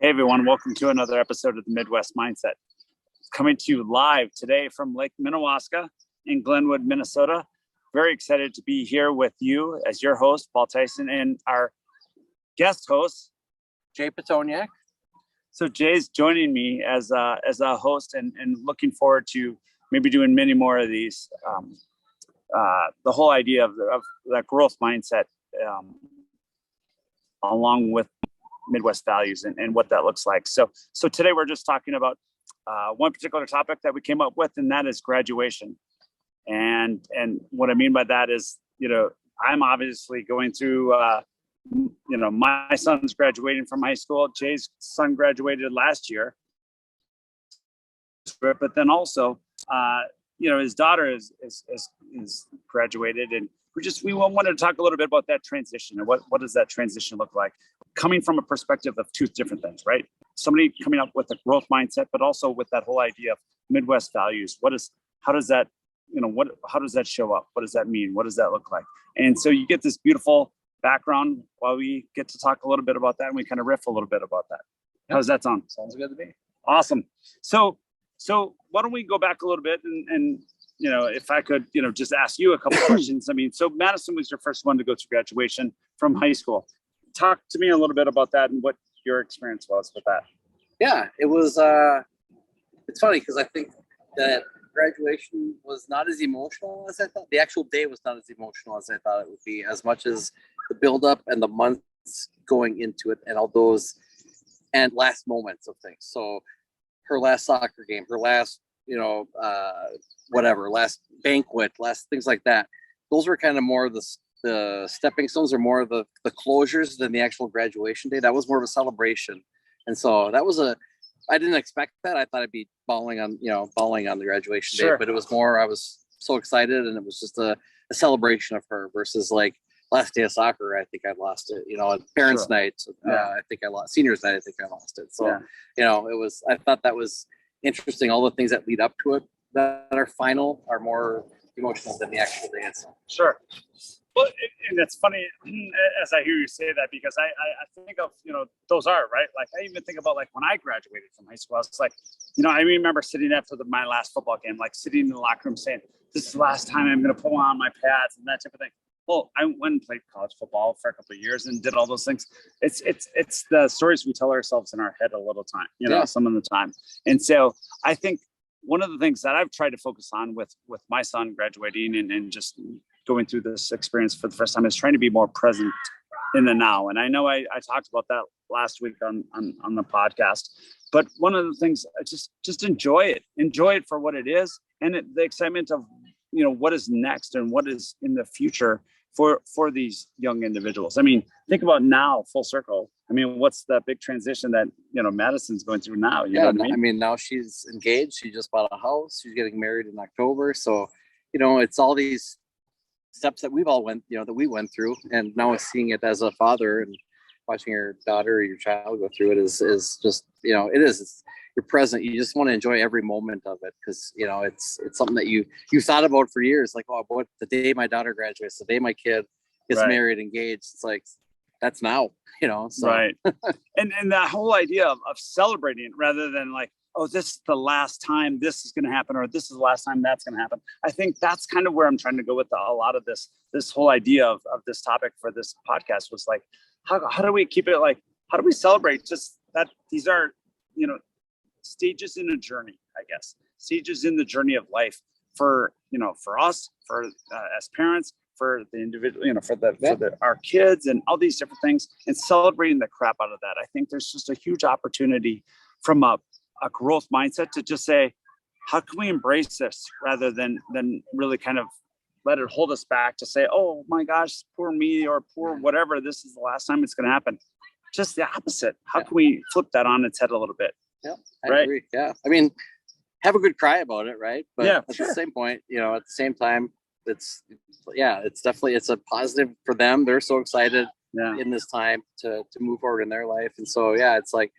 Hey everyone, welcome to another episode of the Midwest Mindset. Coming to you live today from Lake Minnewaska in Glenwood, Minnesota. Very excited to be here with you as your host, Paul Tyson, and our guest host, Jay Petoniak. So Jay's joining me as a host and looking forward to maybe doing many more of these. The whole idea of that growth mindset along with Midwest values and what that looks like. So today we're just talking about one particular topic that we came up with, and that is graduation. And what I mean by that is, I'm obviously going through, my son's graduating from high school. Jay's son graduated last year, but then also, his daughter is graduated, and we wanted to talk a little bit about that transition and what does that transition look like, coming from a perspective of two different things, right? Somebody coming up with a growth mindset, but also with that whole idea of Midwest values. How does that show up? What does that mean? What does that look like? And so you get this beautiful background while we get to talk a little bit about that, and we kind of riff a little bit about that. How does that sound? Sounds good to me. Awesome. So why don't we go back a little bit and if I could, just ask you a couple questions. I mean, so Madison was your first one to go through graduation from high school. Talk to me a little bit about that and what your experience was with that. Yeah, it was, it's funny because I think that graduation was not as emotional as I thought. The actual day was not as emotional as I thought it would be, as much as the buildup and the months going into it and all those and last moments of things. So her last soccer game, her last, last banquet, last things like that. Those were kind of more of the stepping stones, or more of the closures than the actual graduation day. That was more of a celebration. And so that was I didn't expect that. I thought I'd be bawling on the graduation day, but it was more, I was so excited, and it was just a celebration of her versus like last day of soccer. I think I lost it, parents' night. I think I lost seniors night. I think I lost it. So, I thought that was interesting. All the things that lead up to it that are final are more emotional than the actual day itself. Sure. Well, and it's funny as I hear you say that, because I think of, those are, right? Like, I even think about, like, when I graduated from high school, I was like, I remember sitting after my last football game, like sitting in the locker room saying, this is the last time I'm going to pull on my pads and that type of thing. Well, I went and played college football for a couple of years and did all those things. It's the stories we tell ourselves in our head a little time, some of the time. And so I think one of the things that I've tried to focus on with my son graduating and just going through this experience for the first time is trying to be more present in the now. And I know I talked about that last week on the podcast, but one of the things, just enjoy it for what it is. And the excitement of, what is next and what is in the future for these young individuals. I mean, think about now, full circle. I mean, what's the big transition that, Madison's going through now? You know what I mean? I mean, now she's engaged. She just bought a house. She's getting married in October. So, it's all these steps that we went through, and now seeing it as a father and watching your daughter or your child go through it is just, you're present. You just want to enjoy every moment of it, because it's something that you thought about for years, like, oh, boy, the day my daughter graduates, the day my kid gets married, engaged, it's like, that's now, so. Right. and that whole idea of celebrating it rather than like, oh, this is the last time this is going to happen, or this is the last time that's going to happen. I think that's kind of where I'm trying to go with a lot of this whole idea of this topic for this podcast, was like, how do we keep it, like, how do we celebrate just that these are, stages in a journey, I guess, stages in the journey of life for us, for as parents, for the individual, for our kids and all these different things, and celebrating the crap out of that. I think there's just a huge opportunity from a growth mindset to just say, how can we embrace this rather than really kind of let it hold us back to say, oh my gosh, poor me, or poor whatever, this is the last time it's going to happen. Just the opposite. How can we flip that on its head a little bit? Yeah, I agree. Yeah. I mean, have a good cry about it, right? But at the same point, at the same time, it's definitely, it's a positive for them. They're so excited in this time to move forward in their life. And so, it's like,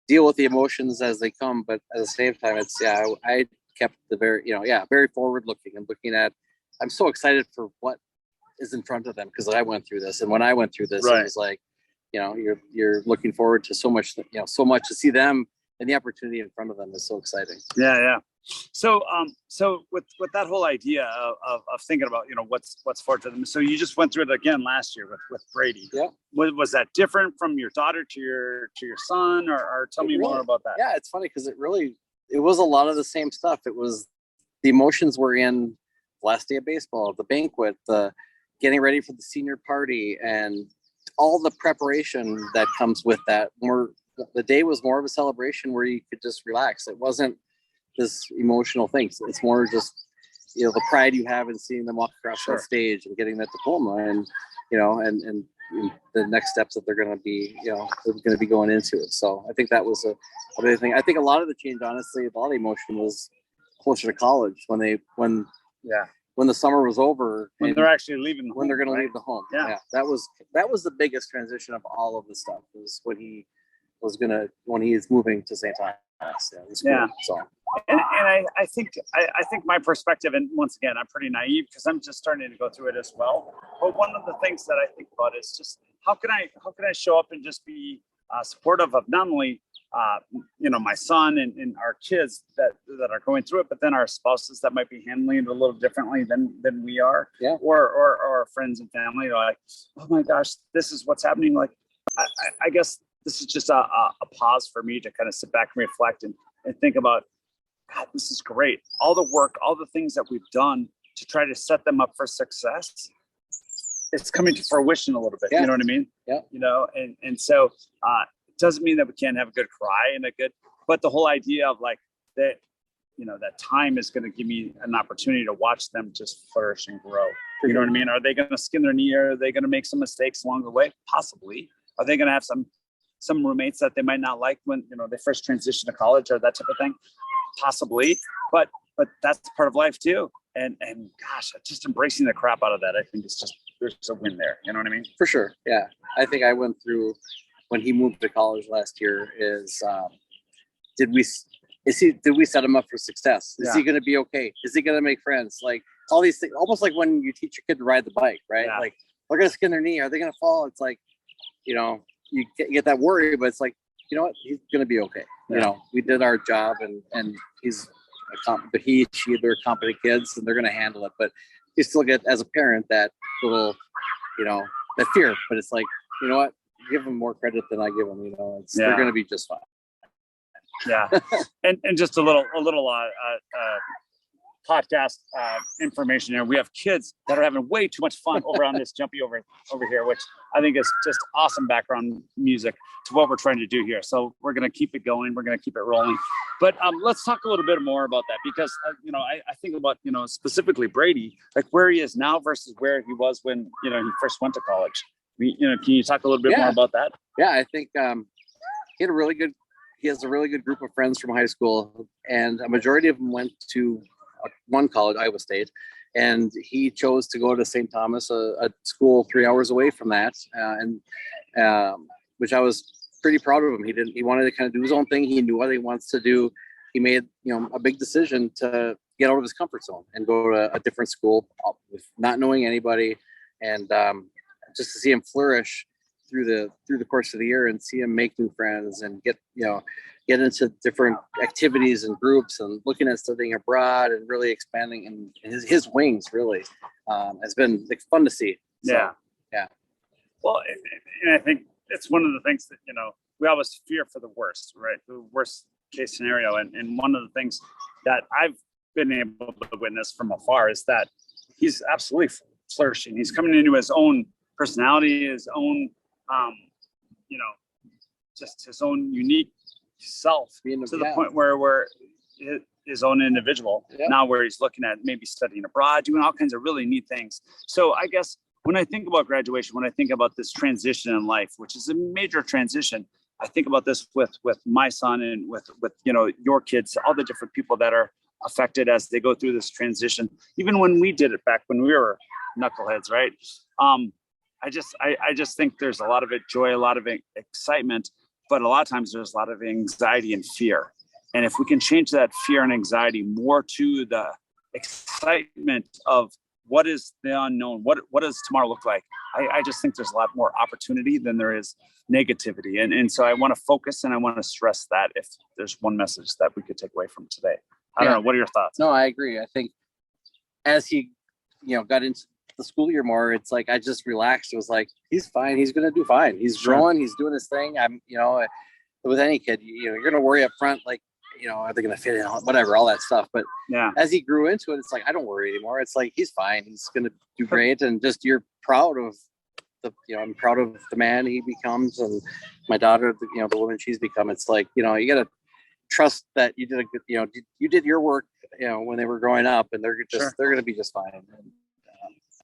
deal with the emotions as they come, but at the same time, it's, I kept the very forward looking and looking at, I'm so excited for what is in front of them, because I went through this. And when I went through this, it was like, you're looking forward to so much, so much to see them, and the opportunity in front of them is so exciting. Yeah. So with that whole idea of thinking about, what's forward to them. So you just went through it again last year with Brady. Yeah. Was that different from your daughter to your son, or tell me more about that? Yeah, it's funny because it was a lot of the same stuff. It was, the emotions were in last day of baseball, the banquet, the getting ready for the senior party, and all the preparation that comes with that. The day was more of a celebration where you could just relax. It wasn't this emotional thing. It's more just, the pride you have in seeing them walk across that stage and getting that diploma, and and the next steps that they're going to be going into it. So I think that was a big thing. I think a lot of the change, honestly, a lot of the emotion was closer to college when the summer was over, when they're actually leaving when they're going to leave the home. Yeah. That was the biggest transition of all of the stuff, was when he is moving to St. Thomas. Yeah. So. And I think my perspective, and once again, I'm pretty naive because I'm just starting to go through it as well. But one of the things that I think about is just how can I show up and just be supportive of not only my son and our kids that are going through it, but then our spouses that might be handling it a little differently than we are, or our friends and family. Like, oh my gosh, this is what's happening. Like, I guess this is just a pause for me to kind of sit back and reflect and think about, God, this is great. All the work, all the things that we've done to try to set them up for success, it's coming to fruition a little bit. Yeah. You know what I mean? Yeah. And so it doesn't mean that we can't have a good cry and but the whole idea of like that, that time is going to give me an opportunity to watch them just flourish and grow. You know what I mean? Are they going to skin their knee? Are they going to make some mistakes along the way? Possibly. Are they going to have some roommates that they might not like when, they first transition to college or that type of thing? Possibly, but that's part of life too. And gosh, just embracing the crap out of that, I think there's a win there. You know what I mean? For sure. Yeah. I think I went through when he moved to college last year did we set him up for success? Is he going to be okay? Is he going to make friends? Like all these things, almost like when you teach your kid to ride the bike, right? Yeah. Like they're going to skin their knee. Are they going to fall? It's like, you get that worry, but it's like, you know what? He's going to be okay. Yeah. We did our job, and they're competent kids, and they're going to handle it. But you still get, as a parent, that little, that fear. But it's like, you know what? Give them more credit than I give them. They're going to be just fine. Yeah, and just a little podcast information here. We have kids that are having way too much fun over on this jumpy over here, which I think is just awesome background music to what we're trying to do here. So we're going to keep it going. We're going to keep it rolling. But let's talk a little bit more about that, because I think about specifically Brady, like where he is now versus where he was when he first went to college. Can you talk a little bit more about that? Yeah, I think he has a really good group of friends from high school, and a majority of them went to one college, Iowa State, and he chose to go to St. Thomas, a school 3 hours away from that, which I was pretty proud of him. He wanted to kind of do his own thing. He knew what he wants to do. He made a big decision to get out of his comfort zone and go to a different school with not knowing anybody, and just to see him flourish through the course of the year and see him make new friends and get into different activities and groups and looking at studying abroad and really expanding in his wings really has been fun to see. So, yeah. Well, and I think it's one of the things that, we always fear for the worst, right? The worst case scenario. And one of the things that I've been able to witness from afar is that he's absolutely flourishing. He's coming into his own personality, his own, just his own unique self, to the point where his own individual now, where he's looking at maybe studying abroad, doing all kinds of really neat things. So I guess when I think about graduation, when I think about this transition in life, which is a major transition, I think about this with my son and with your kids, all the different people that are affected as they go through this transition. Even when we did it back when we were knuckleheads, right? I just think there's a lot of joy, a lot of excitement, but a lot of times there's a lot of anxiety and fear. And if we can change that fear and anxiety more to the excitement of what is the unknown? What does tomorrow look like? I just think there's a lot more opportunity than there is negativity. And so I want to focus and I want to stress that if there's one message that we could take away from today. I don't know. What are your thoughts? No, I agree. I think as he, got into the school year more, it's like I just relaxed. It was like, he's fine. He's going to do fine. He's growing. He's doing his thing. I'm, with any kid, you're going to worry up front, like, are they going to fit in, whatever, all that stuff. But as he grew into it, it's like, I don't worry anymore. It's like, he's fine. He's going to do great. And just, you're proud of I'm proud of the man he becomes, and my daughter, the woman she's become. It's like, you got to trust that you did a good, you did your work, when they were growing up, and they're going to be just fine. And,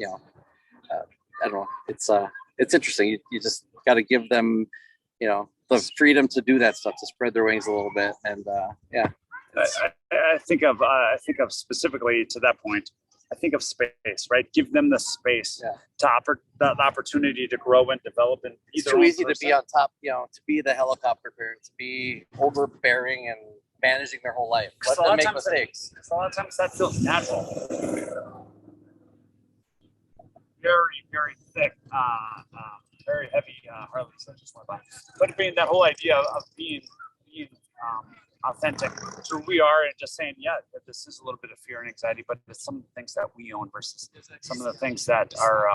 I don't know. It's interesting. You just got to give them, the freedom to do that stuff, to spread their wings a little bit. And I think of specifically to that point. I think of space, right? Give them the space to offer the opportunity to grow and develop. And it's too easy to be on top, to be the helicopter parent, to be overbearing and managing their whole life. Let them make mistakes. A lot of times that feels natural. Very, very thick, very heavy Harleys that just went by. But being that whole idea of being authentic to who we are, and just saying, that this is a little bit of fear and anxiety, but it's some things that we own versus some of the things that are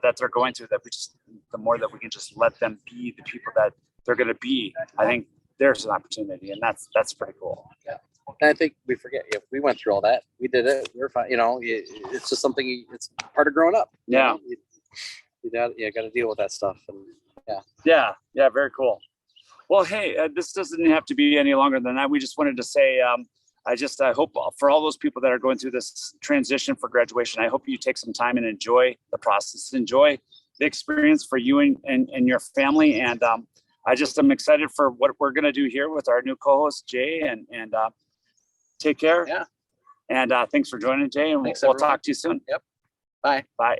that they're going through, that we just, the more that we can just let them be the people that they're going to be, I think there's an opportunity, and that's pretty cool. Yeah. And I think we forget, we went through all that. We did it. We were fine. It's just something, it's part of growing up. Yeah. You got to deal with that stuff. And yeah, very cool. Well, hey, this doesn't have to be any longer than that. We just wanted to say, I hope for all those people that are going through this transition for graduation, I hope you take some time and enjoy the process, enjoy the experience for you and your family. And I just am excited for what we're going to do here with our new co-host, Jay, and take care. Yeah. And thanks for joining, Jay. And thanks, we'll everyone. talk to you soon. Yep. Bye. Bye.